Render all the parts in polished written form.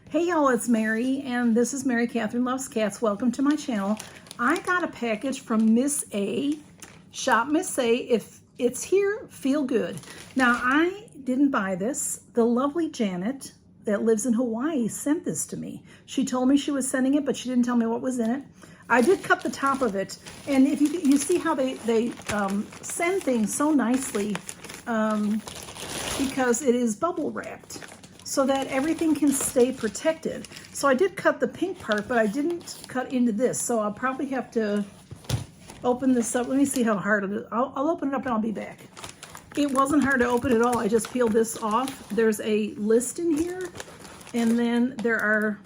Hey y'all, it's Mary, and this is Mary Catherine Loves Cats. Welcome to my channel. I got a package from Miss A. Shop Miss A. If it's here, feel good. Now, I didn't buy this. The lovely Janet that lives in Hawaii sent this to me. She told me she was sending it, but she didn't tell me what was in it. I did cut the top of it, and if you see how they send things so nicely because it is bubble wrapped, so that everything can stay protected. So I did cut the pink part, but I didn't cut into this. So I'll probably have to open this up. Let me see how hard it is. I'll open it up and I'll be back. It wasn't hard to open at all. I just peeled this off. There's a list in here. And then there are,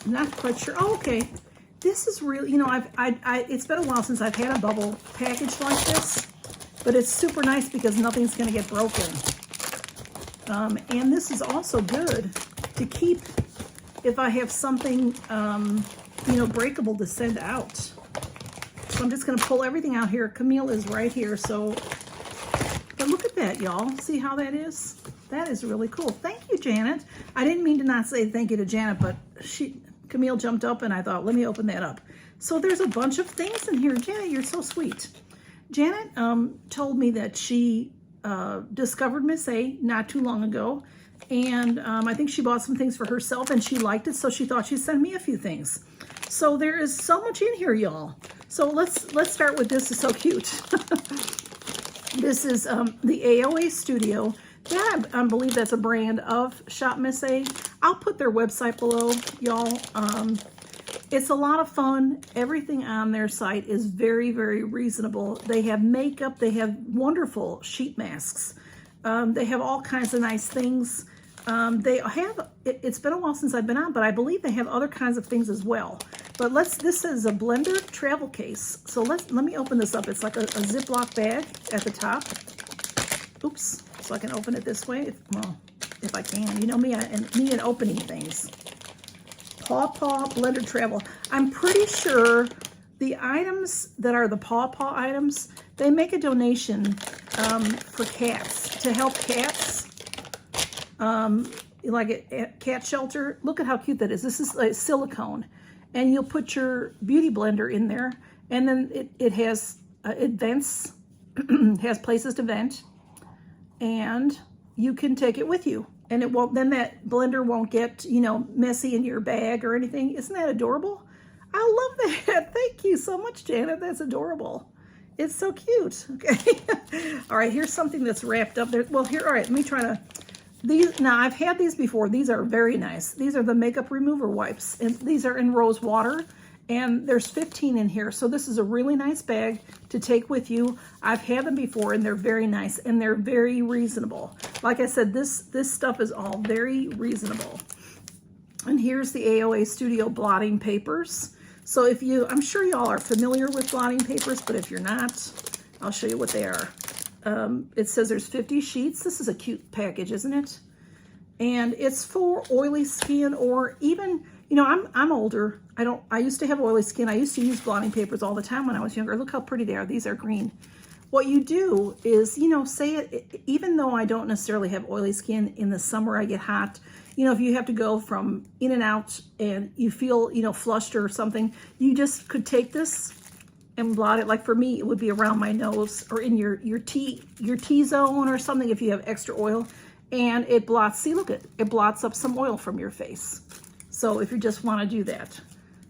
not quite sure. Oh, okay. This is really, you know, it's been a while since I've had a bubble package like this, but it's super nice because nothing's gonna get broken. And this is also good to keep if I have something, you know, breakable to send out. So I'm just going to pull everything out here. Camille is right here. So, but look at that, y'all. See how that is? That is really cool. Thank you, Janet. I didn't mean to not say thank you to Janet, but Camille jumped up and I thought, let me open that up. So there's a bunch of things in here. Janet, you're so sweet. Janet told me that she discovered Miss A not too long ago, and I think she bought some things for herself and she liked it, so she thought she'd send me a few things. So there is so much in here, y'all. So let's start with this. Is so cute. This is the AOA Studio. That I believe that's a brand of Shop Miss A. I'll put their website below, y'all. It's a lot of fun. Everything on their site is very, very reasonable. They have makeup. They have wonderful sheet masks. They have all kinds of nice things. They have, it's been a while since I've been on, but I believe they have other kinds of things as well. But this is a blender travel case. So let me open this up. It's like a Ziploc bag at the top. Oops. So I can open it this way. If I can. You know me and opening things. Paw Paw Blender Travel. I'm pretty sure the items that are the Paw Paw items, they make a donation for cats, to help cats, like a cat shelter. Look at how cute that is. This is like silicone, and you'll put your beauty blender in there, and then it has, it vents, has places to vent, and you can take it with you. And it won't, then that blender won't get, you know, messy in your bag or anything. Isn't that adorable? I love that. Thank you so much, Janet. That's adorable. It's so cute. Okay. All right, here's something that's wrapped up there. Well, here, all right, let me try to, now I've had these before. These are very nice. These are the makeup remover wipes, and these are in rose water. And there's 15 in here. So this is a really nice bag to take with you. I've had them before and they're very nice and they're very reasonable. Like I said, this stuff is all very reasonable. And here's the AOA Studio blotting papers. So if you, I'm sure y'all are familiar with blotting papers, but if you're not, I'll show you what they are. It says there's 50 sheets. This is a cute package, isn't it? And it's for oily skin, or even, you know, I'm older. I used to have oily skin. I used to use blotting papers all the time when I was younger. Look how pretty they are. These are green. What you do is, you know, even though I don't necessarily have oily skin, in the summer I get hot. You know, if you have to go from in and out and you feel, you know, flushed or something, you just could take this and blot it. Like for me, it would be around my nose or in your T-zone or something if you have extra oil. And it blots, see, look, it blots up some oil from your face. So if you just want to do that.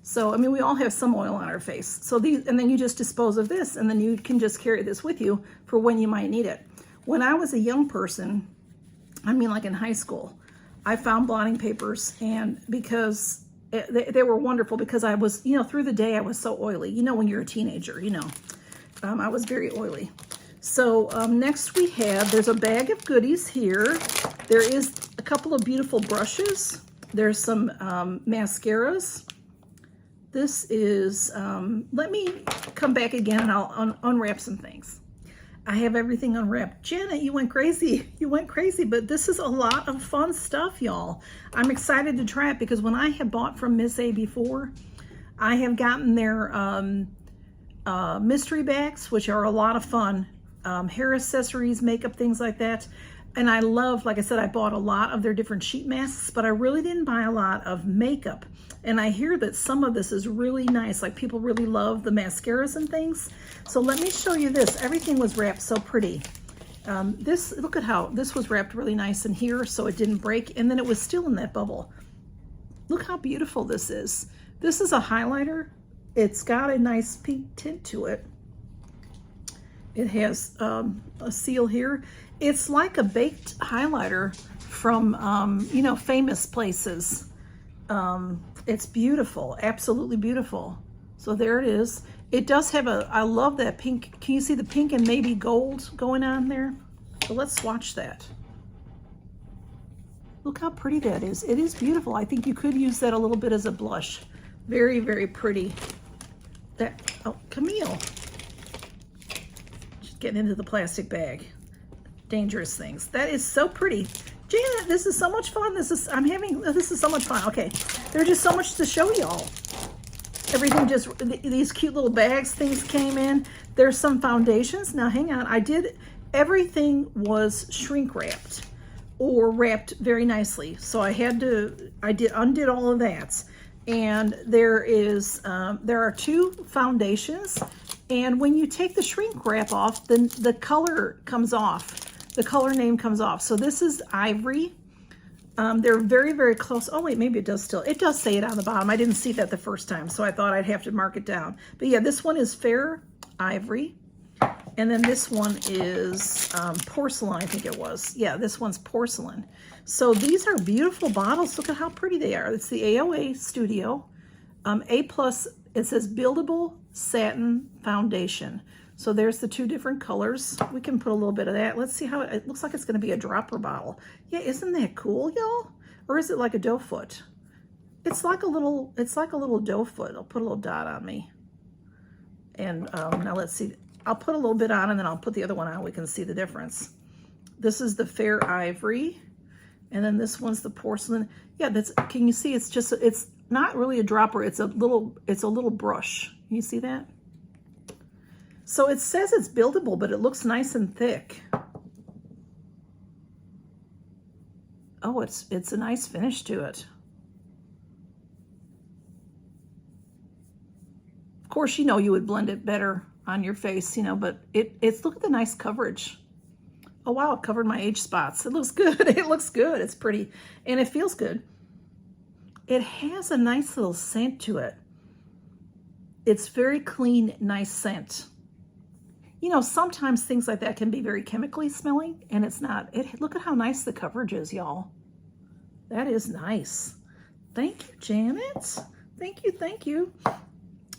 So, I mean, we all have some oil on our face. So these, and then you just dispose of this, and then you can just carry this with you for when you might need it. When I was a young person, I mean, like in high school, I found blotting papers, and because they were wonderful, because I was, you know, through the day I was so oily. You know, when you're a teenager, you know, I was very oily. So next we have, there's a bag of goodies here. There is a couple of beautiful brushes. There's some mascaras. This is, let me come back again and I'll unwrap some things. I have everything unwrapped. Janet, you went crazy. You went crazy, but this is a lot of fun stuff, y'all. I'm excited to try it because when I have bought from Miss A before, I have gotten their mystery bags, which are a lot of fun. Hair accessories, makeup, things like that. And I love, like I said, I bought a lot of their different sheet masks, but I really didn't buy a lot of makeup. And I hear that some of this is really nice. Like people really love the mascaras and things. So let me show you this. Everything was wrapped so pretty. Look at how this was wrapped really nice in here so it didn't break. And then it was still in that bubble. Look how beautiful this is. This is a highlighter. It's got a nice pink tint to it. It has a seal here. It's like a baked highlighter from, you know, famous places. It's beautiful, absolutely beautiful. So there it is. It does have I love that pink. Can you see the pink and maybe gold going on there? So let's swatch that. Look how pretty that is. It is beautiful. I think you could use that a little bit as a blush. Very, very pretty. Oh, Camille. Just getting into the plastic bag. Dangerous things. That is so pretty. Janet, this is so much fun. This is so much fun. Okay, there's just so much to show y'all. Everything just, these cute little bags, things came in. There's some foundations. Now hang on, everything was shrink wrapped or wrapped very nicely. So I undid all of that. And there are 2 foundations. And when you take the shrink wrap off, then the color comes off. The color name comes off. So this is Ivory. They're very, very close. Oh wait, maybe it does still. It does say it on the bottom. I didn't see that the first time, so I thought I'd have to mark it down. But yeah, this one is Fair Ivory. And then this one is Porcelain, I think it was. Yeah, this one's Porcelain. So these are beautiful bottles. Look at how pretty they are. It's the AOA Studio. A+, it says Buildable Satin Foundation. So there's the 2 different colors. We can put a little bit of that. Let's see how it looks like. It's going to be a dropper bottle. Yeah, isn't that cool, y'all? Or is it like a doe foot? It's like a little doe foot. I'll put a little dot on me. And now let's see. I'll put a little bit on and then I'll put the other one on. We can see the difference. This is the Fair Ivory. And then this one's the Porcelain. Yeah, can you see? It's not really a dropper. It's a little brush. Can you see that? So it says it's buildable, but it looks nice and thick. Oh, it's a nice finish to it. Of course, you know you would blend it better on your face, you know, but look at the nice coverage. Oh wow, it covered my age spots. It looks good. It looks good. It's pretty and it feels good. It has a nice little scent to it. It's very clean, nice scent. You know, sometimes things like that can be very chemically smelling, and it's not. Look at how nice the coverage is, y'all. That is nice. Thank you, Janet. Thank you, thank you.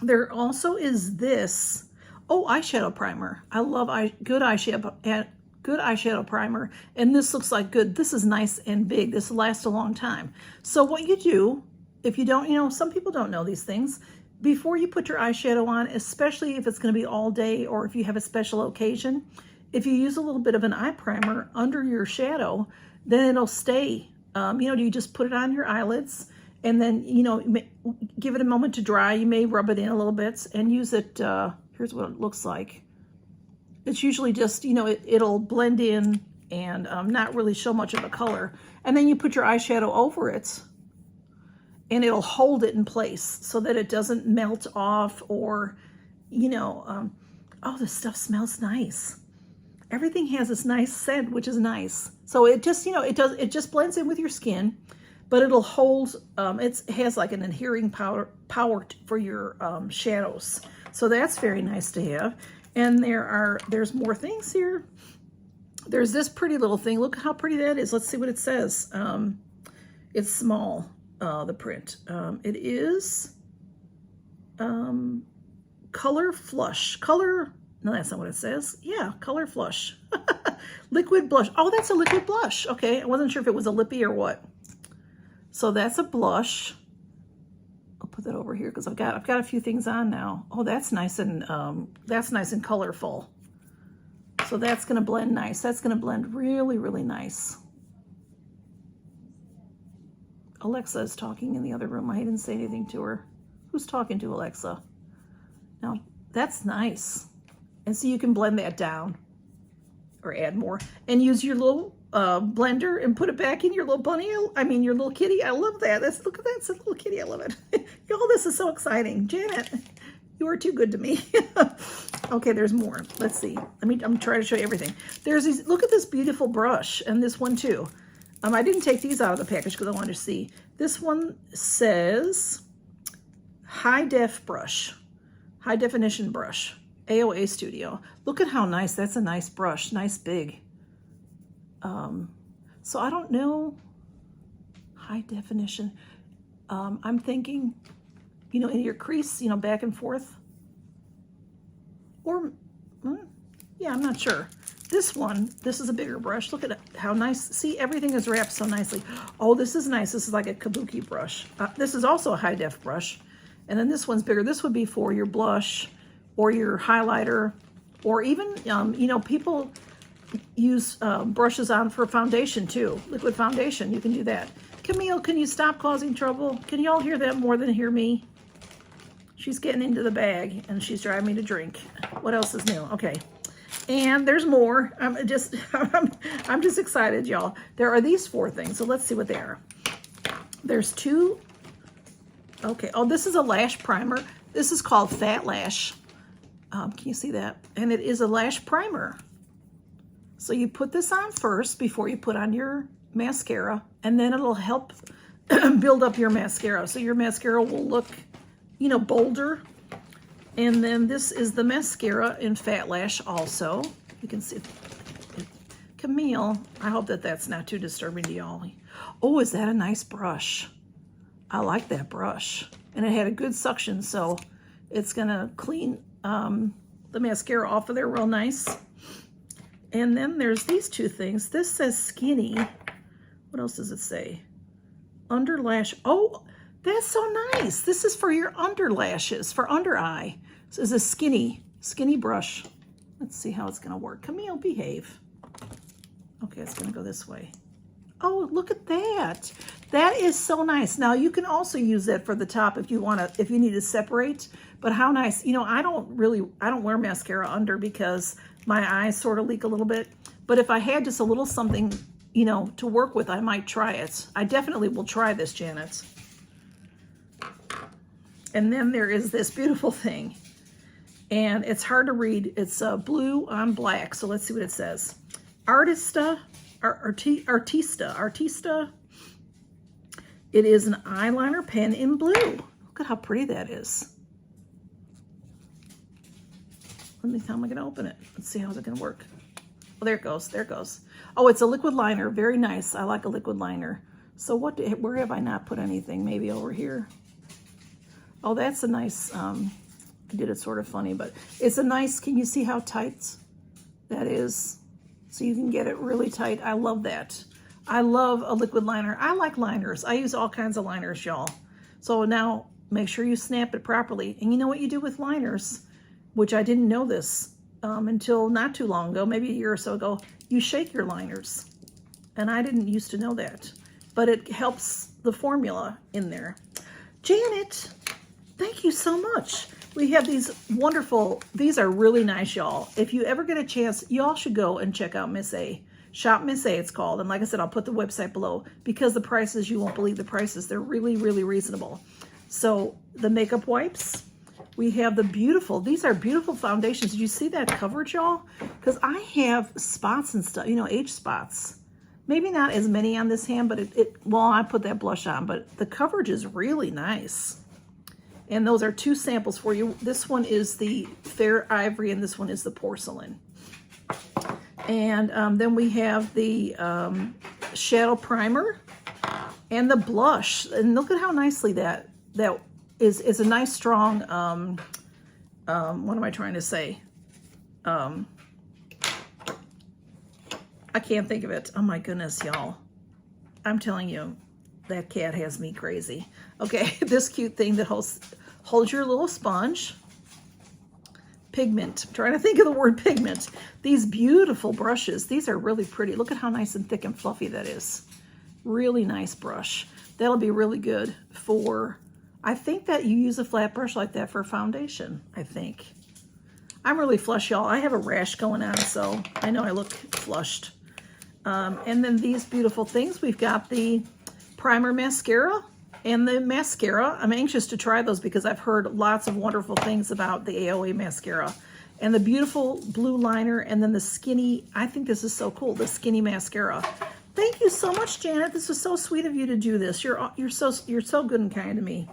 There also is this. Oh, eyeshadow primer. I love good eyeshadow primer, and this looks like good. This is nice and big. This will last a long time. So what you do, if you don't, you know, some people don't know these things. Before you put your eyeshadow on, especially if it's going to be all day or if you have a special occasion, if you use a little bit of an eye primer under your shadow, then it'll stay. You know, you just put it on your eyelids and then, you know, give it a moment to dry. You may rub it in a little bit and use it. Here's what it looks like. It's usually just, you know, it'll blend in and not really show much of a color. And then you put your eyeshadow over it. And it'll hold it in place so that it doesn't melt off or, you know, oh, this stuff smells nice. Everything has this nice scent, which is nice. So it just, you know, it just blends in with your skin, but it'll hold, it has like an adhering power for your shadows. So that's very nice to have. And there's more things here. There's this pretty little thing. Look how pretty that is. Let's see what it says. It's small. The print. It is Color Flush. No, that's not what it says. Yeah, Color Flush. Liquid blush. Oh, that's a liquid blush. Okay, I wasn't sure if it was a lippy or what. So that's a blush. I'll put that over here because I've got a few things on now. Oh, that's nice and colorful. So that's gonna blend nice. That's gonna blend really, really nice. Alexa is talking in the other room. I didn't say anything to her. Who's talking to Alexa? Now, that's nice. And so you can blend that down or add more and use your little blender and put it back in your little bunny, I mean your little kitty. I love that. Look at that, it's a little kitty. I love it. Y'all, this is so exciting. Janet, you are too good to me. Okay, there's more. Let's see. I'm trying to show you everything. There's these, look at this beautiful brush, and this one too. I didn't take these out of the package because I wanted to see. This one says high definition brush, AOA Studio. Look at how nice, that's a nice brush, nice big. So I don't know, high definition. I'm thinking, you know, in your crease, you know, back and forth. Or, yeah, I'm not sure. This one, this is a bigger brush. Look at how nice. See, everything is wrapped so nicely. Oh, this is nice. This is like a kabuki brush. This is also a high def brush. And then this one's bigger. This would be for your blush or your highlighter, or even, you know, people use brushes on for foundation too. Liquid foundation, you can do that. Camille, can you stop causing trouble? Can you all hear that more than hear me? She's getting into the bag and she's driving me to drink. What else is new? Okay. And there's more. I'm just excited, y'all. There are these 4 things. So let's see what they are. There's 2. Okay. Oh, this is a lash primer. This is called Fat Lash. Can you see that? And it is a lash primer. So you put this on first before you put on your mascara, and then it'll help build up your mascara. So your mascara will look, you know, bolder. And then this is the mascara in Fat Lash also. You can see it. Camille, I hope that that's not too disturbing to y'all. Oh, is that a nice brush? I like that brush. And it had a good suction, so it's gonna clean the mascara off of there real nice. And then there's these 2 things. This says skinny. What else does it say? Under lash. Oh, that's so nice. This is for your under lashes, for under eye. So it's a skinny brush. Let's see how it's gonna work. Camille, behave. Okay, it's gonna go this way. Oh, look at that. That is so nice. Now you can also use that for the top if you need to separate, but how nice. You know, I don't wear mascara under because my eyes sort of leak a little bit, but if I had just a little something, you know, to work with, I might try it. I definitely will try this, Janet. And then there is this beautiful thing, and it's hard to read. It's blue on black, so let's see what it says. Artista. It is an eyeliner pen in blue. Look at how pretty that is. How am I going to open it? Let's see, how's it going to work? Oh, there it goes. There it goes. Oh, it's a liquid liner. Very nice. I like a liquid liner. So where have I not put anything? Maybe over here. Oh, that's a nice, I did it sort of funny, but it's a nice, can you see how tight that is? So you can get it really tight. I love that. I love a liquid liner. I like liners. I use all kinds of liners, y'all. So now make sure you snap it properly. And you know what you do with liners, which I didn't know this until not too long ago, maybe a year or so ago. You shake your liners. And I didn't used to know that. But it helps the formula in there. Janet, thank you so much. We have these wonderful, these are really nice, y'all. If you ever get a chance, y'all should go and check out Miss A. Shop Miss A, it's called. And like I said, I'll put the website below because the prices, you won't believe the prices. They're really, really reasonable. So the makeup wipes, we have the beautiful, these are beautiful foundations. Did you see that coverage, y'all? Because I have spots and stuff, you know, age spots. Maybe not as many on this hand, but well, I put that blush on, but the coverage is really nice. And those are 2 samples for you. This one is the Fair Ivory, and this one is the Porcelain. And then we have the Shadow Primer and the blush. And look at how nicely that is a nice, strong, what am I trying to say? I can't think of it. Oh my goodness, y'all. I'm telling you, that cat has me crazy. Okay, this cute thing that holds your little sponge. Pigment. I'm trying to think of the word pigment. These beautiful brushes. These are really pretty. Look at how nice and thick and fluffy that is. Really nice brush. That'll be really good for, I think that you use a flat brush like that for foundation, I think. I'm really flushed, y'all. I have a rash going on, so I know I look flushed. And then these beautiful things. We've got the primer mascara and the mascara. I'm anxious to try those because I've heard lots of wonderful things about the AOA mascara. And the beautiful blue liner, and then the skinny, I think this is so cool, the skinny mascara. Thank you so much, Janet. This was so sweet of you to do this. You're so good and kind to me.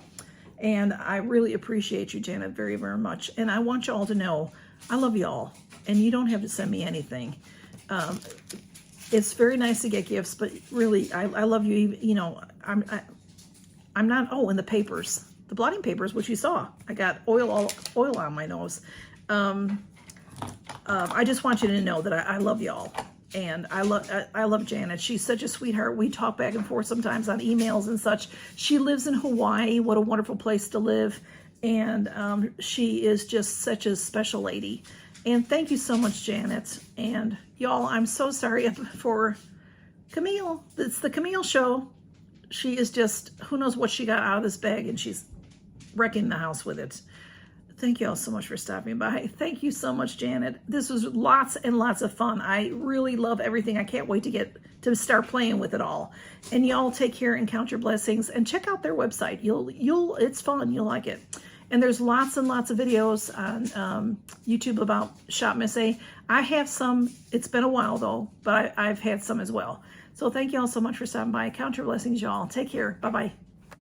And I really appreciate you, Janet, very, very much. And I want you all to know I love y'all. And you don't have to send me anything. It's very nice to get gifts, but really, I love you. You know, I'm not, oh, and the papers, the blotting papers, which you saw. I got oil on my nose. I just want you to know that I love y'all. And I love Janet. She's such a sweetheart. We talk back and forth sometimes on emails and such. She lives in Hawaii. What a wonderful place to live. And she is just such a special lady. And thank you so much, Janet. And y'all, I'm so sorry for Camille. It's the Camille show. She is just, who knows what she got out of this bag, and she's wrecking the house with it. Thank you all so much for stopping by. Thank you so much, Janet. This was lots and lots of fun. I really love everything. I can't wait to start playing with it all. And y'all take care and count your blessings and check out their website. It's fun. You'll like it. And there's lots and lots of videos on YouTube about Shop Miss A. I have some. It's been a while though, but I've had some as well. So thank you all so much for stopping by. Count your blessings, y'all. Take care. Bye-bye.